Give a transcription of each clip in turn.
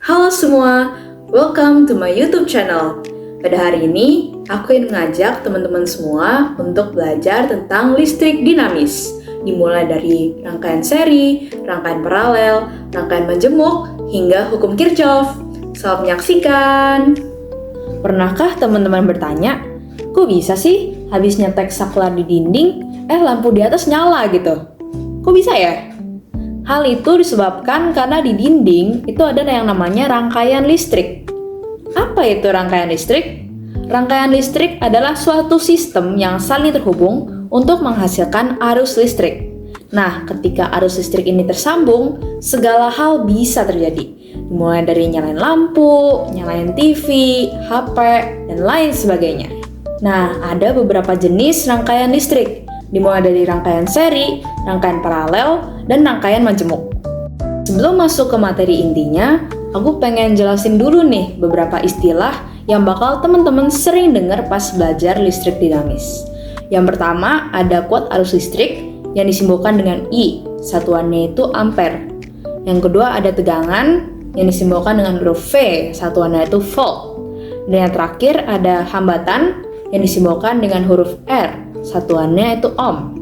Halo semua, welcome to my YouTube channel. Pada hari ini, aku ingin mengajak teman-teman semua untuk belajar tentang listrik dinamis. Dimulai dari rangkaian seri, rangkaian paralel, rangkaian majemuk, hingga hukum Kirchhoff. Selamat menyaksikan! Pernahkah teman-teman bertanya, kok bisa sih habis nyetek saklar di dinding, lampu di atas nyala gitu? Kok bisa ya? Hal itu disebabkan karena di dinding itu ada yang namanya rangkaian listrik. Apa itu rangkaian listrik? Rangkaian listrik adalah suatu sistem yang saling terhubung untuk menghasilkan arus listrik. Nah, ketika arus listrik ini tersambung, segala hal bisa terjadi. Mulai dari nyalain lampu, nyalain TV, HP, dan lain sebagainya. Nah, ada beberapa jenis rangkaian listrik. Dimulai dari rangkaian seri, rangkaian paralel, dan rangkaian majemuk. Sebelum masuk ke materi intinya, aku pengen jelasin dulu nih beberapa istilah yang bakal teman-teman sering dengar pas belajar listrik dinamis. Yang pertama ada kuat arus listrik yang disimbolkan dengan I, satuannya itu ampere. Yang kedua ada tegangan yang disimbolkan dengan huruf V, satuannya itu volt. Dan yang terakhir ada hambatan yang disimbolkan dengan huruf R, satuannya itu ohm.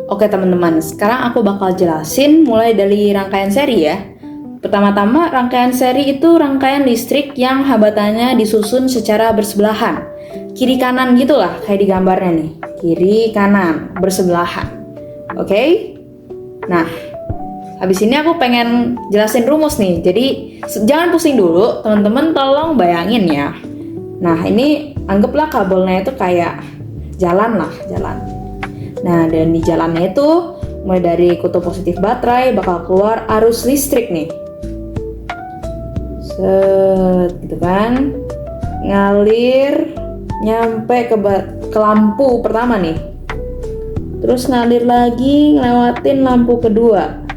Oke teman-teman, sekarang aku bakal jelasin mulai dari rangkaian seri ya. Pertama-tama, rangkaian seri itu rangkaian listrik yang hambatannya disusun secara bersebelahan. Kiri kanan gitulah, kayak di gambarnya nih. Kiri kanan, bersebelahan. Oke? Nah, habis ini aku pengen jelasin rumus nih. Jadi, jangan pusing dulu, teman-teman tolong bayangin ya. Nah, ini anggaplah kabelnya itu kayak jalan lah, jalan. Nah, dan di jalannya itu mulai dari kutub positif baterai bakal keluar arus listrik nih. Set, gitu kan. Ngalir nyampe ke lampu pertama nih. Terus ngalir lagi ngelewatin lampu kedua.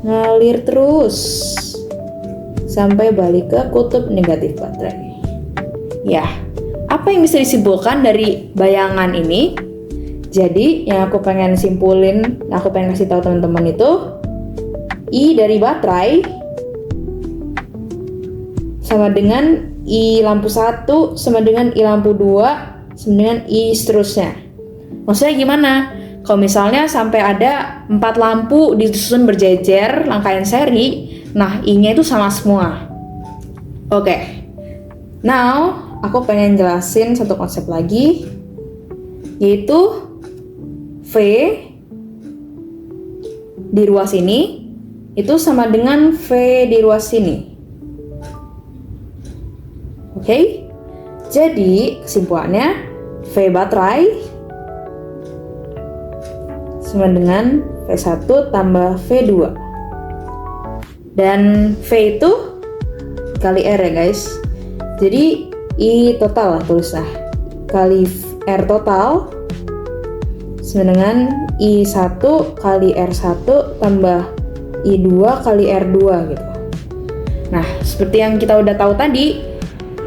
Ngalir terus sampai balik ke kutub negatif baterai. Ya, apa yang bisa disimpulkan dari bayangan ini? Jadi, yang aku pengen simpulin, yang aku pengen kasih tahu teman-teman itu, I dari baterai sama dengan I lampu 1 sama dengan I lampu 2 sama dengan I seterusnya. Maksudnya gimana? Kalau misalnya sampai ada 4 lampu disusun berjejer, rangkaian seri, nah I-nya itu sama semua. Oke. Now, aku pengen jelasin satu konsep lagi, yaitu V di ruas ini itu sama dengan V di ruas sini. Oke? Jadi, kesimpulannya V baterai sama dengan V1 tambah V2. Dan V itu kali R ya guys. Jadi I total lah tulislah. Kali R total sama dengan I1 kali R1 tambah I2 kali R2 gitu. Nah, seperti yang kita udah tahu tadi,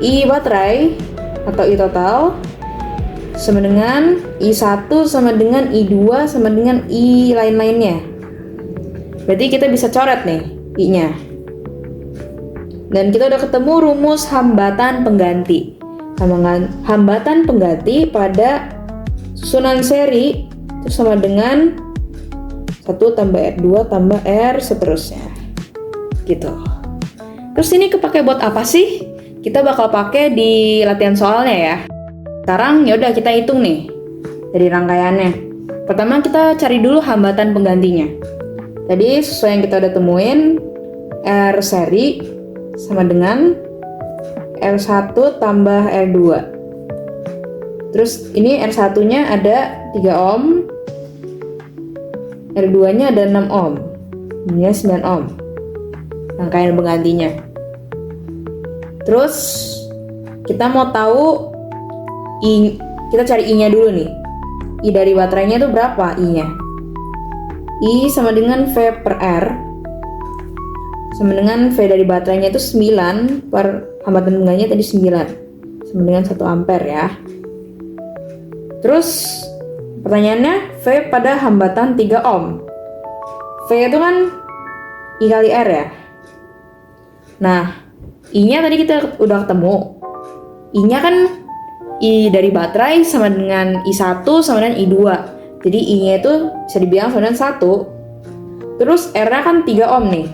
I baterai atau I total sama dengan I1 sama dengan I2 sama dengan I lain-lainnya. Berarti kita bisa coret nih I-nya. Dan kita udah ketemu rumus hambatan pengganti. Hambatan pengganti pada susunan seri itu sama dengan 1 tambah R2 tambah R seterusnya. Gitu. Terus ini kepake buat apa sih? Kita bakal pakai di latihan soalnya ya. Sekarang yaudah kita hitung nih dari rangkaiannya. Pertama kita cari dulu hambatan penggantinya. Tadi sesuai yang kita udah temuin, R seri sama dengan R1 tambah R2. Terus ini R1-nya ada 3 ohm, R2-nya ada 6 ohm, ini 9 ohm rangkaian penggantinya. Terus kita mau tahu I, kita cari I-nya dulu nih. I dari baterainya itu berapa I-nya? I sama dengan V per R sama dengan V dari baterainya itu 9 per hambatan penggantinya tadi 9 sama dengan 1 ampere ya. Terus pertanyaannya V pada hambatan 3 ohm. V itu kan I kali R ya. Nah, I-nya tadi kita udah ketemu. I-nya kan I dari baterai sama dengan I1 sama dengan I2. Jadi I-nya itu bisa dibilang sama dengan 1. Terus R-nya kan 3 ohm nih.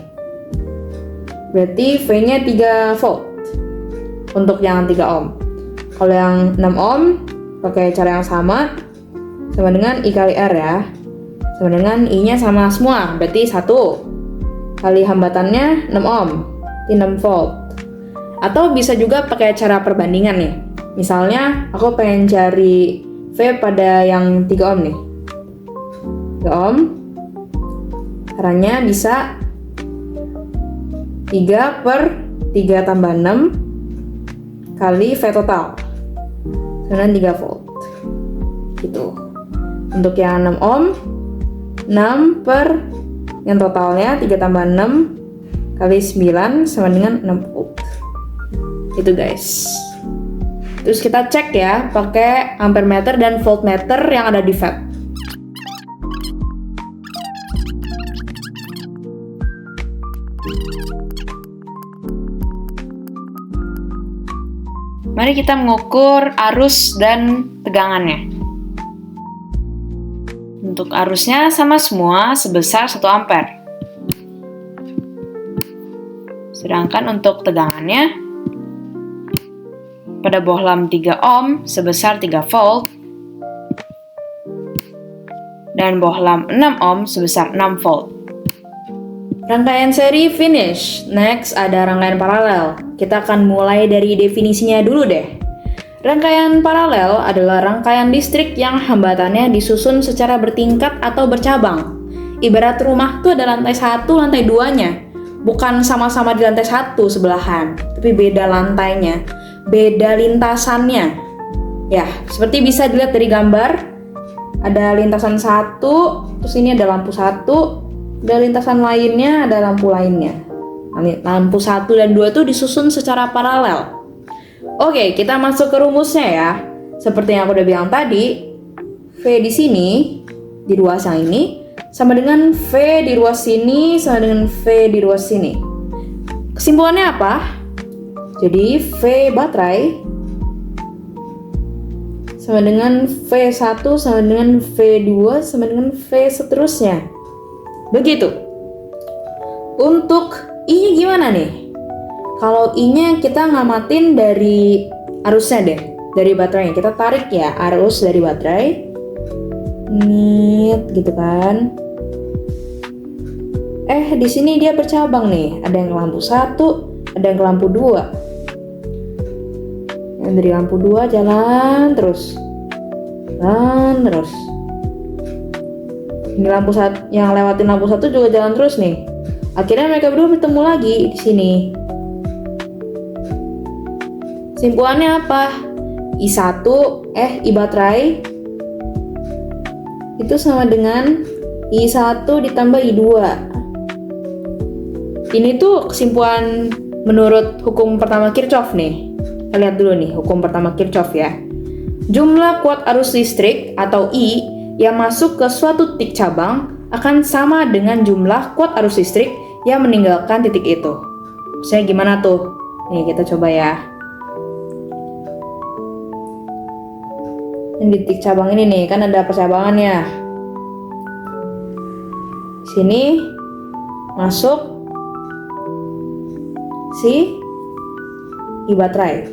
Berarti V-nya 3 volt untuk yang 3 ohm. Kalau yang 6 ohm pakai cara yang sama dengan I kali R ya. Sama dengan I-nya sama semua, berarti 1 kali hambatannya 6 ohm, 6 volt. Atau bisa juga pakai cara perbandingan nih. Misalnya aku pengen cari V pada yang 3 ohm nih. 3 ohm, caranya bisa 3 per 3 tambah 6 kali V total. Dengan 3 volt. Gitu. Untuk yang 6 ohm, 6 per yang totalnya 3 tambah 6 kali 9 sama dengan 6 volt. Itu guys. Terus kita cek ya pakai ampere meter dan voltmeter yang ada di fab. Mari kita mengukur arus dan tegangannya. Untuk arusnya sama semua sebesar 1 ampere. Sedangkan untuk tegangannya pada bohlam 3 ohm sebesar 3 volt dan bohlam 6 ohm sebesar 6 volt. Rangkaian seri finish. Next ada rangkaian paralel. Kita akan mulai dari definisinya dulu deh. Rangkaian paralel adalah rangkaian listrik yang hambatannya disusun secara bertingkat atau bercabang. Ibarat rumah tuh ada lantai 1, lantai 2-nya. Bukan sama-sama di lantai 1 sebelahan, tapi beda lantainya, beda lintasannya. Ya, seperti bisa dilihat dari gambar. Ada lintasan 1, terus ini ada lampu 1, ada lintasan lainnya, ada lampu lainnya. Lampu 1 dan 2 itu disusun secara paralel. Oke, kita masuk ke rumusnya ya. Seperti yang aku udah bilang tadi, V di sini, di ruas yang ini, sama dengan V di ruas sini, sama dengan V di ruas sini. Kesimpulannya apa? Jadi V baterai sama dengan V1 sama dengan V2 sama dengan V seterusnya. Begitu. Untuk I-nya gimana nih? Kalau I-nya kita ngamatin dari arusnya deh, dari baterainya. Kita tarik ya arus dari baterai. Nit gitu kan. Di sini dia bercabang nih. Ada yang ke lampu 1, ada yang ke lampu 2. Yang dari lampu 2 jalan terus. Ini lampu 1, yang lewatin lampu 1 juga jalan terus nih. Akhirnya mereka berdua bertemu lagi di sini. Kesimpulannya apa? I1, I baterai itu sama dengan I1 ditambah I2. Ini tuh kesimpulan menurut hukum pertama Kirchhoff nih. Kita lihat dulu nih hukum pertama Kirchhoff ya. Jumlah kuat arus listrik atau I yang masuk ke suatu titik cabang akan sama dengan jumlah kuat arus listrik yang meninggalkan titik itu. Maksudnya gimana tuh? Nih kita coba ya. Di titik cabang ini nih kan ada percabangannya. Sini masuk si I baterai.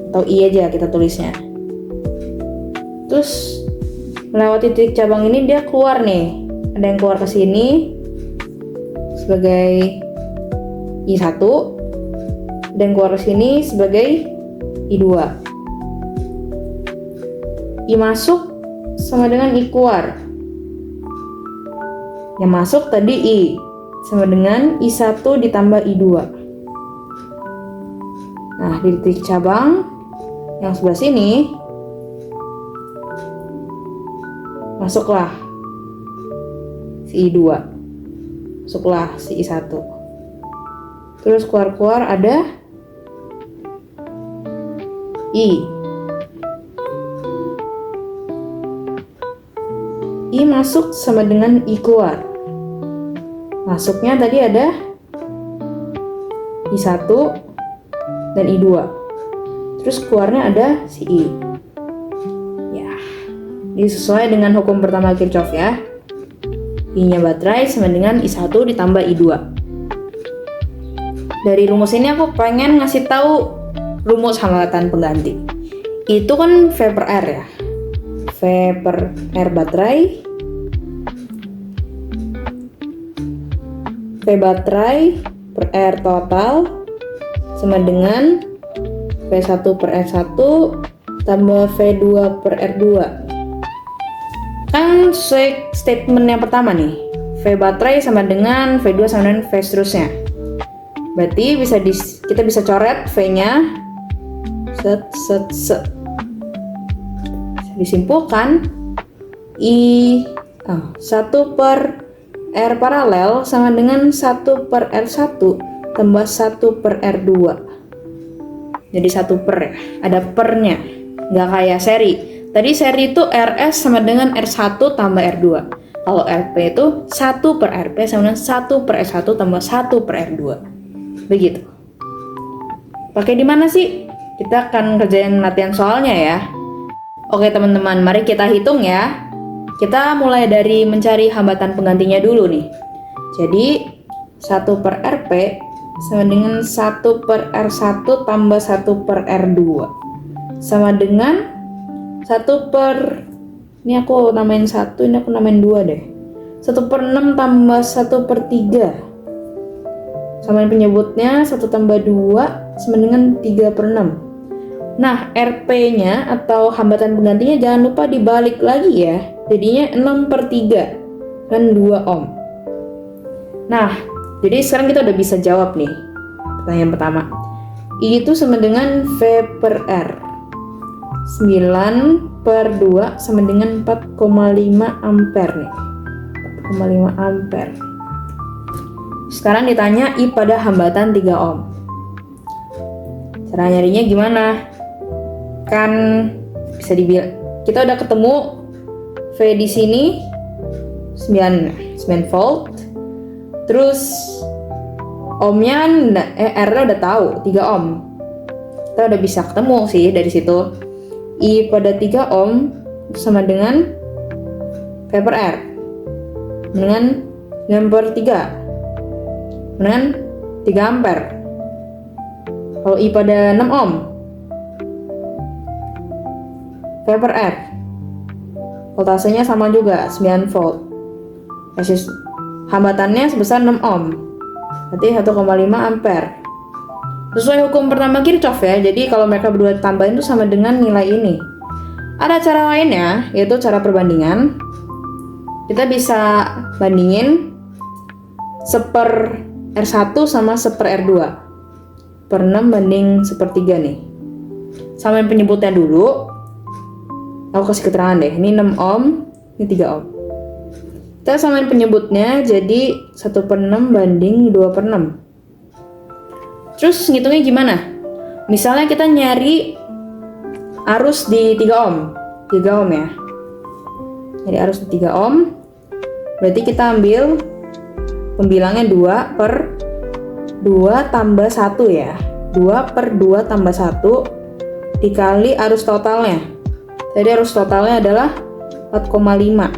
Atau I aja kita tulisnya. Terus melewati titik cabang ini dia keluar nih. Ada yang keluar ke sini sebagai I1, dan keluar ke sini sebagai I2. I masuk sama dengan I keluar. Yang masuk tadi I sama dengan I1 ditambah I2. Nah, di titik cabang yang sebelah sini masuklah si I2, masuklah si I1. Terus keluar-keluar ada I masuk sama dengan I keluar. Masuknya tadi ada I1 dan I2. Terus keluarnya ada si I. Ya, ini sesuai dengan hukum pertama Kirchhoff ya. I-nya baterai sama dengan I1 ditambah I2. Dari rumus ini aku pengen ngasih tahu rumus hambatan pengganti. Itu kan V per R ya. V per R baterai. V baterai per R total sama dengan V1 per R1 tambah V2 per R2. Kan sesuai statement yang pertama nih, V baterai sama dengan V2 sama dengan V seterusnya. Berarti kita bisa coret V-nya bisa disimpulkan I1 per R paralel sama dengan 1 per R1 tambah 1 per R2. Jadi 1 per ya, ada pernya, nggak kayak seri. Tadi seri itu RS sama dengan R1 tambah R2. Kalau RP itu 1 per RP sama dengan 1 per R1 tambah 1 per R2. Begitu. Pakai di mana sih? Kita akan kerjain latihan soalnya ya. Oke teman-teman, mari kita hitung ya. Kita mulai dari mencari hambatan penggantinya dulu nih. Jadi 1 per RP sama dengan 1 per R1 tambah 1 per R2 sama dengan 1 per, ini aku namain 1, ini aku namain 2 deh. 1 per 6 tambah 1 per 3 sama penyebutnya 1 tambah 2 sama dengan 3 per 6. Nah, RP-nya atau hambatan penggantinya jangan lupa dibalik lagi ya. Jadinya 6 per 3 kan 2 ohm. Nah, jadi sekarang kita udah bisa jawab nih pertanyaan pertama. I itu sama dengan V per R. 9 per 2 sama dengan 4,5 ampere nih. 4,5 ampere. Sekarang ditanya I pada hambatan 3 ohm. Cara nyarinya gimana? Kan bisa dibilang kita udah ketemu V di sini 9 volt. Terus ohmnya R-nya udah tahu 3 ohm. Kita udah bisa ketemu sih dari situ. I pada 3 ohm sama dengan V per R dengan 9 per 3 dengan 3 ampere. Kalau I pada 6 ohm V per R voltasenya sama juga 9 volt. Hambatannya sebesar 6 ohm. Berarti 1,5 ampere. Sesuai hukum pertama Kirchhoff ya. Jadi kalau mereka berdua tambahin itu sama dengan nilai ini. Ada cara lainnya, yaitu cara perbandingan. Kita bisa bandingin 1/R1 sama 1/R2. Per 6 banding 1/3 nih. Samain penyebutnya dulu. Aku kasih keterangan deh. Ini 6 ohm, ini 3 ohm. Kita samain penyebutnya jadi 1/6 banding 2/6. Terus ngitungnya gimana? Misalnya kita nyari arus di 3 ohm. 3 ohm ya. Nyari arus di 3 ohm. Berarti kita ambil pembilangnya 2 per 2 tambah 1 ya. 2 per 2 tambah 1 dikali arus totalnya. Jadi arus totalnya adalah 4,5.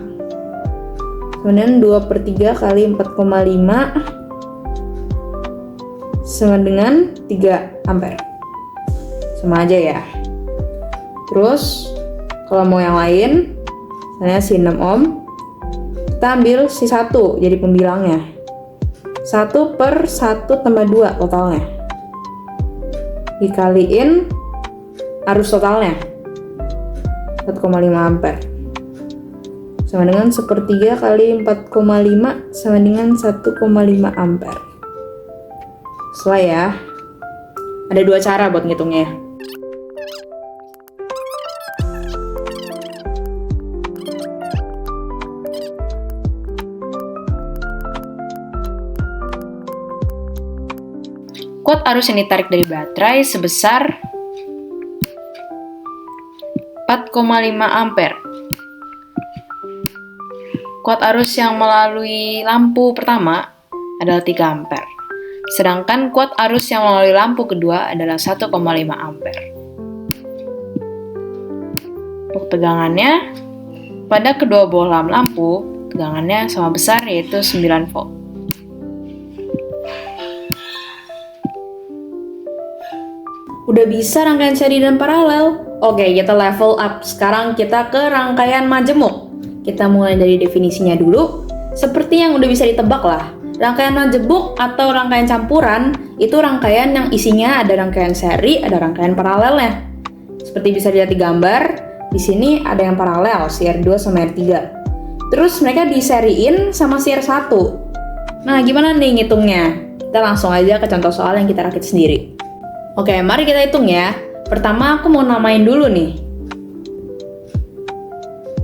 Kemudian 2 per 3 kali 4,5 sama dengan 3 ampere. Sama aja ya. Terus kalau mau yang lain, misalnya si 6 ohm, kita ambil si 1 jadi pembilangnya. 1 per 1 tambah 2 totalnya. Dikaliin arus totalnya 4,5 ampere. Sama dengan 1/3 kali 4,5 sama dengan 1,5 ampere. Sesuai ya. Ada 2 cara buat ngitungnya. Kuat arus yang ditarik dari baterai sebesar 4,5 ampere. Kuat arus yang melalui lampu pertama adalah 3 ampere. Sedangkan kuat arus yang melalui lampu kedua adalah 1,5 ampere. Untuk tegangannya, pada kedua bohlam lampu, tegangannya sama besar yaitu 9 volt. Udah bisa rangkaian seri dan paralel. Oke, kita level up. Sekarang kita ke rangkaian majemuk. Kita mulai dari definisinya dulu. Seperti yang udah bisa ditebak lah. Rangkaian majemuk atau rangkaian campuran itu rangkaian yang isinya ada rangkaian seri, ada rangkaian paralelnya. Seperti bisa dilihat di gambar, di sini ada yang paralel, CR2 sama R3. Terus mereka diseriin sama CR1. Nah, gimana nih ngitungnya? Kita langsung aja ke contoh soal yang kita rakit sendiri. Oke, mari kita hitung ya. Pertama aku mau namain dulu nih.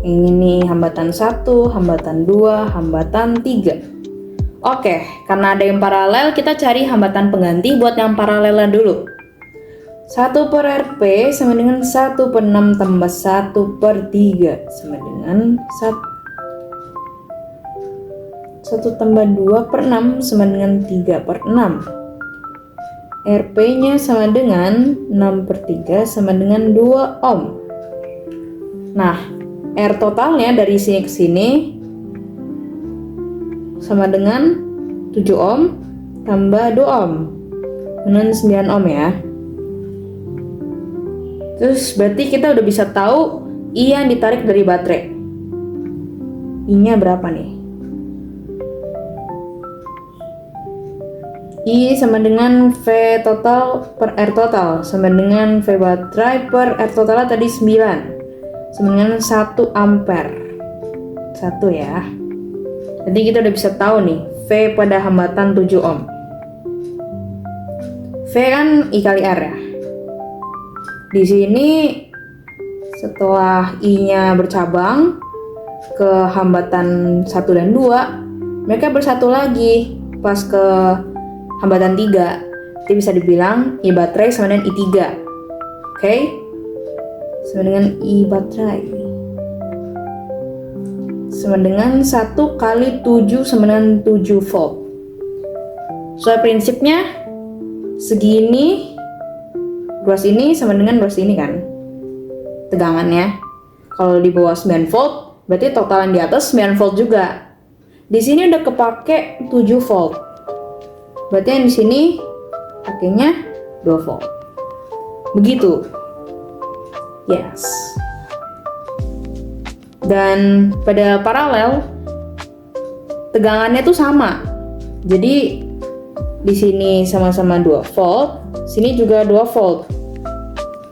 Ini nih hambatan 1, hambatan 2, hambatan 3. Oke, karena ada yang paralel, kita cari hambatan pengganti buat yang paralelnya dulu. 1 per RP sama dengan 1 per 6 tambah 1 per 3 sama dengan 1 tambah 2 per 6 sama dengan 3 per 6. RP-nya sama dengan 6 per 3 sama dengan 2 ohm. Nah, R totalnya dari sini ke sini sama dengan 7 ohm tambah 2 ohm dengan 9 ohm ya. Terus berarti kita udah bisa tahu I yang ditarik dari baterai. I-nya berapa nih? I sama dengan V total per R total sama dengan V baterai per R totalnya tadi 9 sama dengan 1 ampere. 1 ya. Jadi kita udah bisa tahu nih V pada hambatan 7 ohm. V kan I kali R ya. Di sini setelah I-nya bercabang ke hambatan 1 dan 2, mereka bersatu lagi pas ke hambatan 3. Jadi bisa dibilang I baterai sama dengan I3. Oke? Sama dengan I baterai sama dengan 1 kali 7 sama dengan 7 volt. Soal prinsipnya segini ruas ini sama dengan ruas ini kan tegangannya. Kalau di bawah 9 volt berarti totalan di atas 9 volt juga. Di sini udah kepake 7 volt. Berarti yang di sini pakainya 2 volt. Begitu. Yes. Dan pada paralel tegangannya tuh sama. Jadi di sini sama-sama 2 volt, sini juga 2 volt.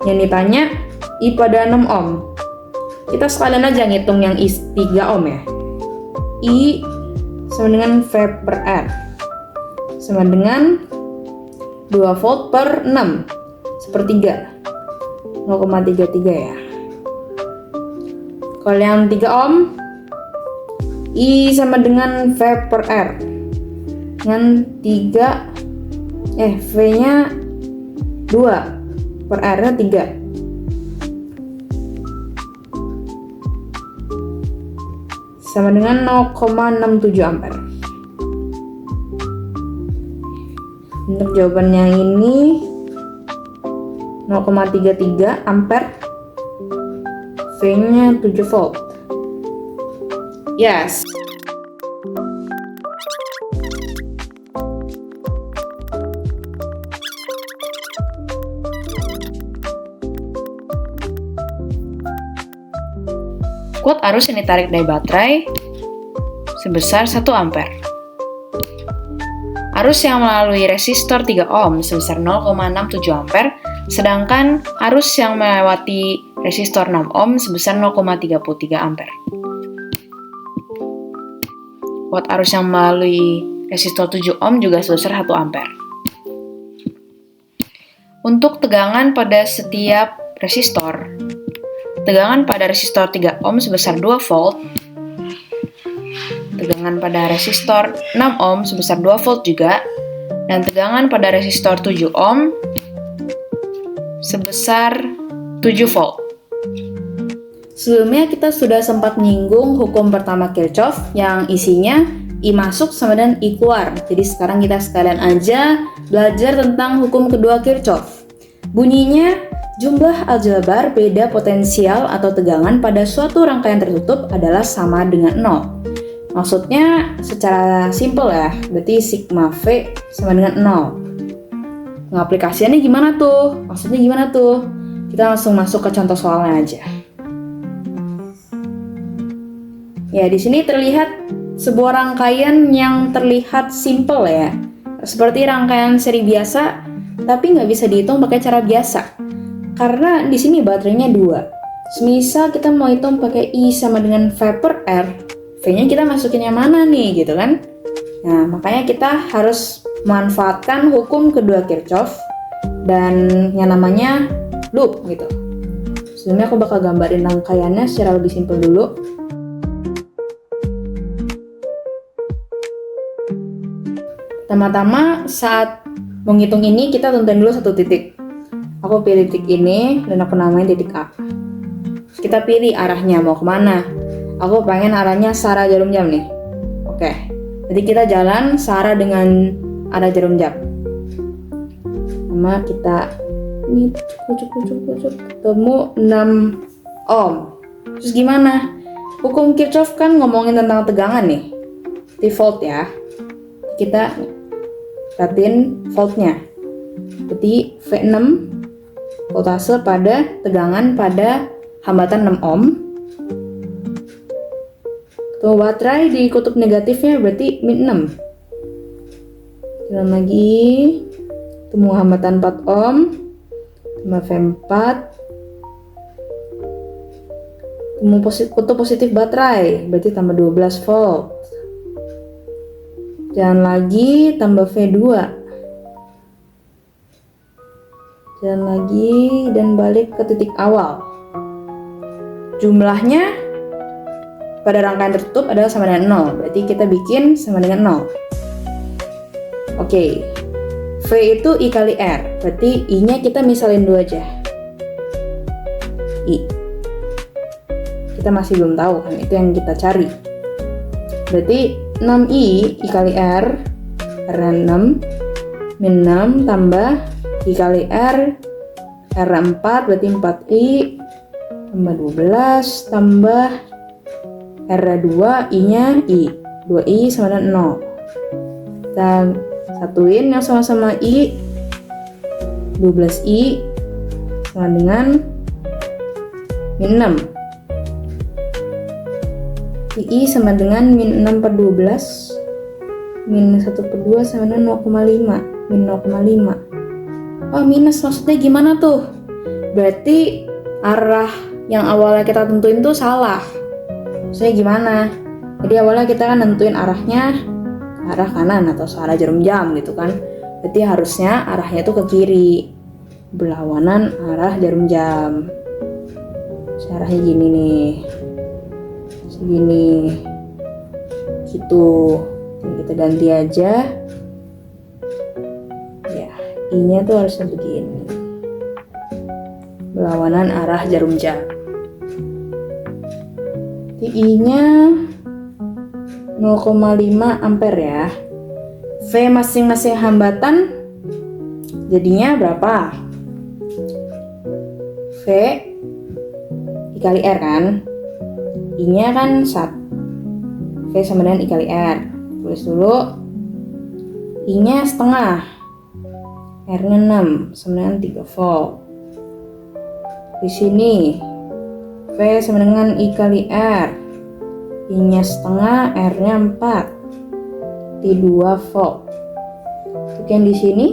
Yang ditanya I pada 6 ohm. Kita sekalian aja ngitung yang I 3 ohm ya. I sama dengan V per R sama dengan 2 volt per 6 sepertiga 0,33 ya. Kalau yang 3 ohm, I sama dengan V per R dengan 3 V-nya 2 per R-nya 3 sama dengan 0,67 ampere. Untuk jawaban yang ini 0,33 ampere, V-nya 7 volt. Yes. Kuat arus yang ditarik dari baterai sebesar 1 ampere. Arus yang melalui resistor 3 ohm sebesar 0,67 ampere, sedangkan arus yang melewati resistor 6 ohm sebesar 0,33 ampere. Kuat arus yang melalui resistor 7 ohm juga sebesar 1 ampere. Untuk tegangan pada setiap resistor, tegangan pada resistor 3 ohm sebesar 2 volt, tegangan pada resistor 6 ohm sebesar 2 volt juga, dan tegangan pada resistor 7 ohm sebesar 7 volt. Sebelumnya kita sudah sempat menyinggung hukum pertama Kirchhoff yang isinya I masuk sama dengan I keluar. Jadi sekarang kita sekalian aja belajar tentang hukum kedua Kirchhoff. Bunyinya, jumlah aljabar beda potensial atau tegangan pada suatu rangkaian tertutup adalah sama dengan 0. Maksudnya secara simpel ya, berarti sigma V sama dengan 0. Pengaplikasiannya gimana tuh? Maksudnya gimana tuh? Kita langsung masuk ke contoh soalnya aja. Ya, di sini terlihat sebuah rangkaian yang terlihat simple ya. Seperti rangkaian seri biasa, tapi nggak bisa dihitung pakai cara biasa. Karena di sini baterainya 2. Semisal kita mau hitung pakai I sama dengan V per R, V-nya kita masukin yang mana nih gitu kan? Nah, makanya kita harus memanfaatkan hukum kedua Kirchhoff dan yang namanya loop gitu. Sebelumnya aku bakal gambarin rangkaiannya secara lebih simpel dulu. Pertama-tama saat menghitung ini kita tentuin dulu satu titik. Aku pilih titik ini dan aku namain titik A. Kita pilih arahnya mau kemana. Aku pengen arahnya searah jarum jam nih. Oke, jadi kita jalan searah dengan arah jarum jam. Sama kita ini kucuk ketemu 6 ohm. Terus gimana? Hukum Kirchhoff kan ngomongin tentang tegangan nih. Di volt ya. Kita datin voltnya. Berarti V6 voltase pada tegangan pada hambatan 6 ohm. Ketemu baterai di kutub negatifnya berarti min 6. Jalan lagi. Ketemu hambatan 4 ohm. Tambah V4. Ketemu kutub positif baterai berarti tambah 12 volt. Jalan lagi, tambah V2. Jalan lagi, dan balik ke titik awal. Jumlahnya pada rangkaian tertutup adalah sama dengan 0. Berarti kita bikin sama dengan 0. Oke. V itu I kali R. Berarti I-nya kita misalin dulu aja. I. Kita masih belum tahu kan, itu yang kita cari. Berarti 6I kali R, R6, min 6 tambah I kali R, R4 berarti 4I, tambah 12, tambah R2, I-nya I, 2I sama dengan 0. Kita satuin yang sama-sama I, 12I sama dengan min 6. I sama dengan min 6 per 12, min 1 per 2 sama dengan 0,5, min 0,5. Oh, minus maksudnya gimana tuh? Berarti arah yang awalnya kita tentuin tuh salah. Maksudnya gimana? Jadi awalnya kita kan nentuin arahnya ke arah kanan atau searah jarum jam gitu kan. Berarti harusnya arahnya tuh ke kiri, berlawanan arah jarum jam. Arahnya gini nih. Segini gitu. Jadi kita ganti aja ya, I-nya tuh harusnya begini, berlawanan arah jarum jam. Jadi I-nya 0,5 ampere ya. V masing-masing hambatan jadinya berapa? V I kali R kan, I-nya kan 1, V sama dengan I kali R. Tulis dulu. I-nya setengah, R-nya 6 sama dengan 3 volt. Di sini V sama dengan I kali R, I-nya setengah, R-nya 4, di 2 volt. Untuk yang di sini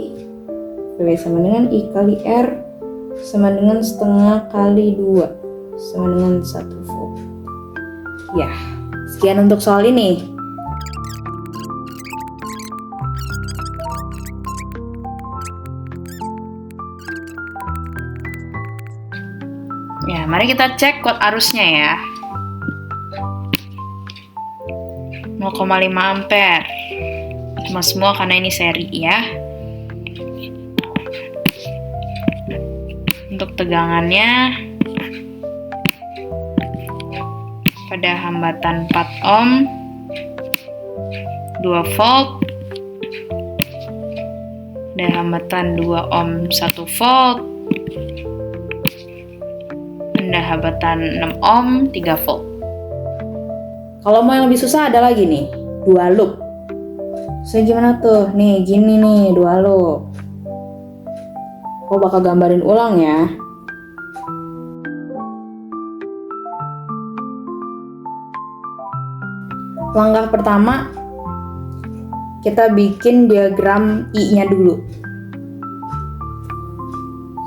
V sama dengan I kali R sama dengan setengah kali 2 sama dengan 1 volt. Ya, sekian untuk soal ini. Ya, mari kita cek kod arusnya ya. 0,5 ampere. Cuma semua karena ini seri ya. Untuk tegangannya pada hambatan 4 ohm 2 volt. Ada hambatan 2 ohm 1 volt. Ada hambatan 6 ohm 3 volt. Kalau mau yang lebih susah ada lagi nih, 2 loop. So gimana tuh? Nih, gini nih, 2 loop. Aku bakal gambarin ulang ya. Langkah pertama, kita bikin diagram I-nya dulu.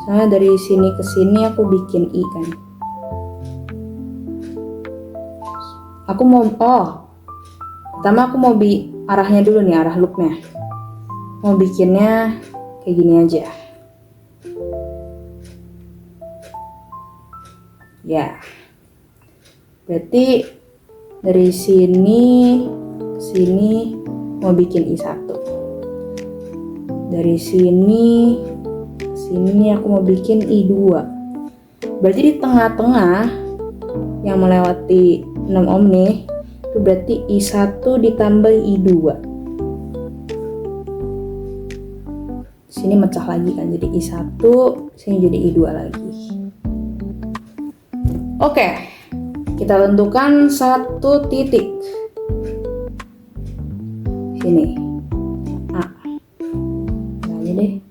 Soalnya dari sini ke sini aku bikin I kan. Pertama aku mau arahnya dulu nih, arah loopnya. Mau bikinnya kayak gini aja. Ya. Berarti dari sini ke sini mau bikin I1. Dari sini ke sini aku mau bikin I2. Berarti di tengah-tengah yang melewati 6 ohm nih, itu berarti I1 ditambah I2. Sini mecah lagi kan, jadi I1, sini jadi I2 lagi. Oke, kita tentukan satu titik. Sini. A. Nah, aja deh.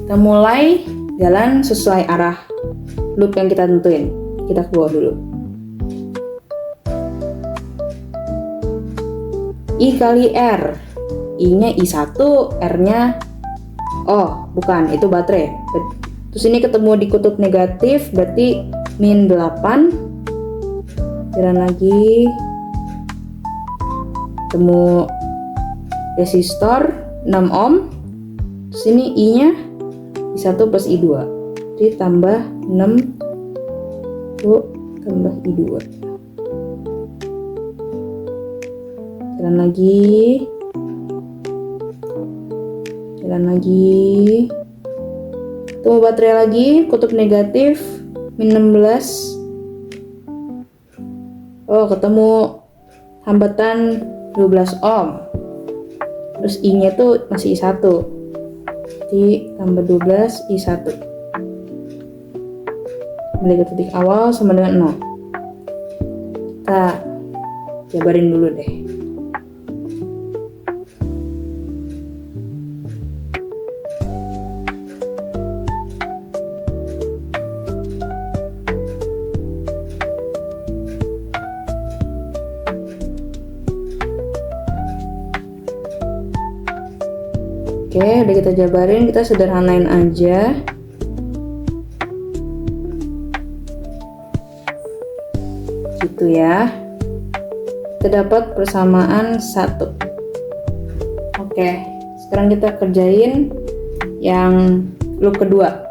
Kita mulai jalan sesuai arah loop yang kita tentuin. Kita ke bawah dulu. I kali R. I-nya I1, R-nya bukan, itu baterai. Terus ini ketemu di kutub negatif, berarti min 8. Jalan lagi. Ketemu resistor 6 ohm. Terus ini I-nya I1 plus I2. Jadi tambah 6 tambah I2. Jalan lagi. Ketemu baterai lagi, kutub negatif min 16. Ketemu hambatan 12 ohm. Terus I-nya tuh masih I1. Jadi tambah 12 I1. Kembali ke titik awal sama dengan 0. Kita jabarin dulu deh. Oke, udah kita jabarin, kita sederhanain aja. Gitu ya. Kita dapat persamaan 1. Oke, sekarang kita kerjain yang loop kedua.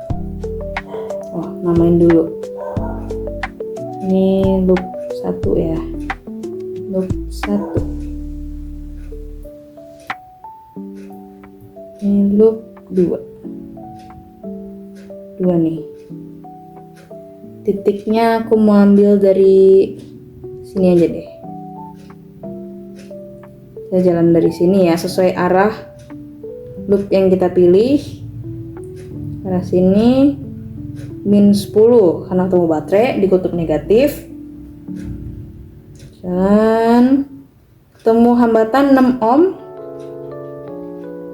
Namain dulu. Ini loop 1 ya. Loop 1. Ini loop 2 nih. Titiknya aku mau ambil dari sini aja deh. Kita jalan dari sini ya, sesuai arah loop yang kita pilih. Arah sini min 10 karena ketemu baterai di kutub negatif. Dan ketemu hambatan 6 ohm.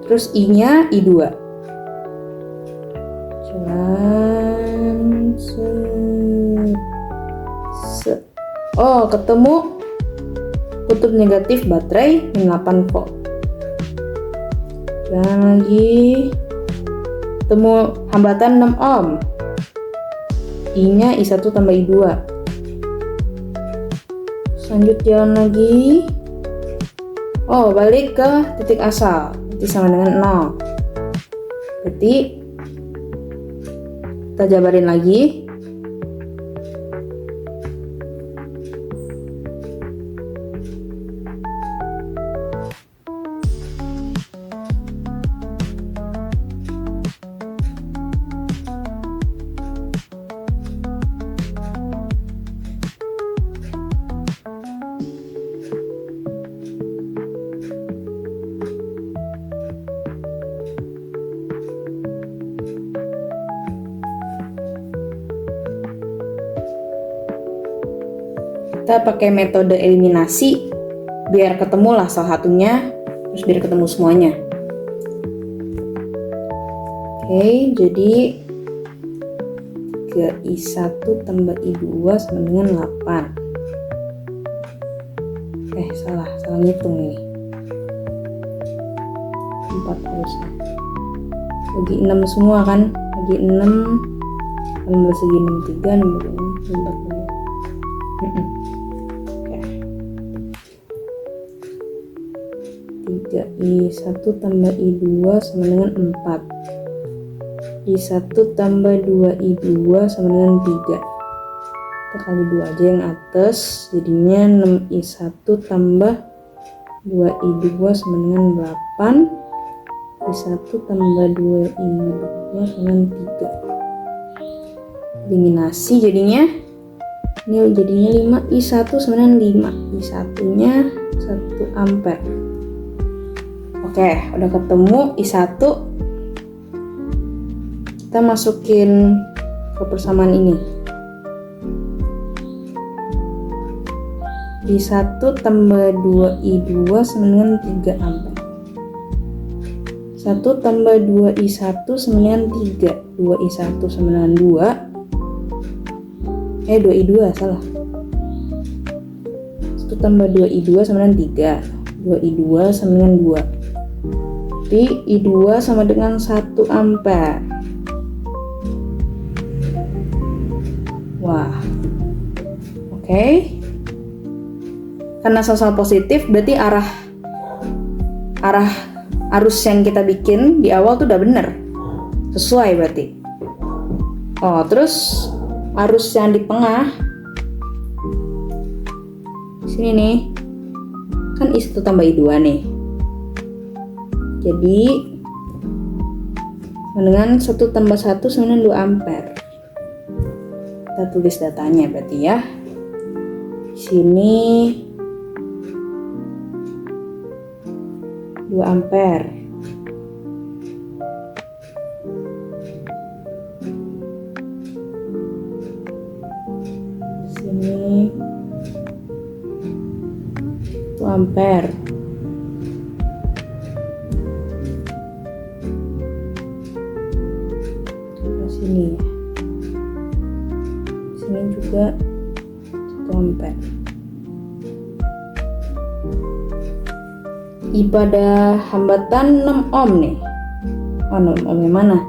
Terus I-nya I2. Jalan ketemu kutub negatif baterai min 8 volt. Jalan lagi. Ketemu hambatan 6 ohm. I-nya I1 tambah I2. Lanjut jalan lagi. Balik ke titik asal. Sama dengan 0. Berarti kita jabarin lagi. Kita pakai metode eliminasi biar ketemu lah salah satunya, terus biar ketemu semuanya. Oke, jadi 3i1 tambah i2 sama dengan 8. Salah ngitung ini. 4 harusnya. Bagi 6 semua kan? Bagi 6 tambah segi 63, 66, 45. 3i1 tambah i2 sama dengan 4. i1 tambah 2i2 sama dengan 3. Kita kali 2 aja yang atas, jadinya 6i1 tambah 2i2 sama dengan 8. i1 tambah 2i2 sama dengan 3. Eliminasi jadinya, ini jadinya 5i1 sama dengan 5. i1 nya 1 ampere. Oke, udah ketemu i1. Kita masukin ke persamaan ini. i1 tambah 2i2 sama dengan 3 ampere. 1 tambah 2i1 sama dengan 3. 2i1 sama dengan 2i2 salah. 1 tambah 2i2 sama dengan 3. 2i2 sama dengan 2. Jadi i2 sama dengan 1 ampere. Wah. Oke. Karena sama-sama positif, berarti arah arus yang kita bikin di awal tuh udah bener, sesuai berarti. Oh, terus arus yang di tengah sini nih, kan i1 tambah i2 nih, jadi dengan 1 tambah 1 sama dengan 2 ampere. Kita tulis datanya berarti ya. Sini 2 ampere. Sini 1 ampere. Nah, sini juga 1 ampere. Pada hambatan 6 ohm nih. Oh, 6 ohm yang mana?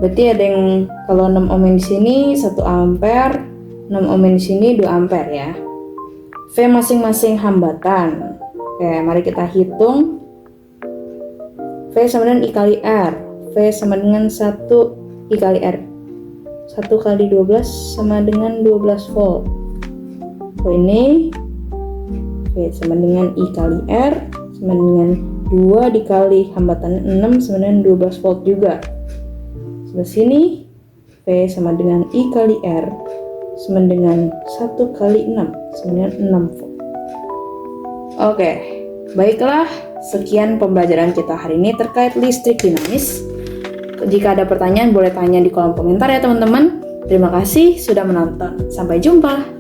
Berarti ada yang kalau 6 ohm yang di sini 1 ampere, 6 ohm yang di sini 2 ampere ya. V masing-masing hambatan. Oke, mari kita hitung. V sama dengan I kali R. V sama dengan 1 I kali R. 1 kali 12 sama dengan 12 volt. Oh, ini V sama dengan I kali R sama dengan 2 dikali hambatan 6 sama dengan 12 volt juga. Sebelah sini V sama dengan I kali R sama dengan 1 kali 6 sama dengan 6 volt. Oke, baiklah, sekian pembelajaran kita hari ini terkait listrik dinamis. Jika ada pertanyaan boleh tanya di kolom komentar ya teman-teman. Terima kasih sudah menonton. Sampai jumpa.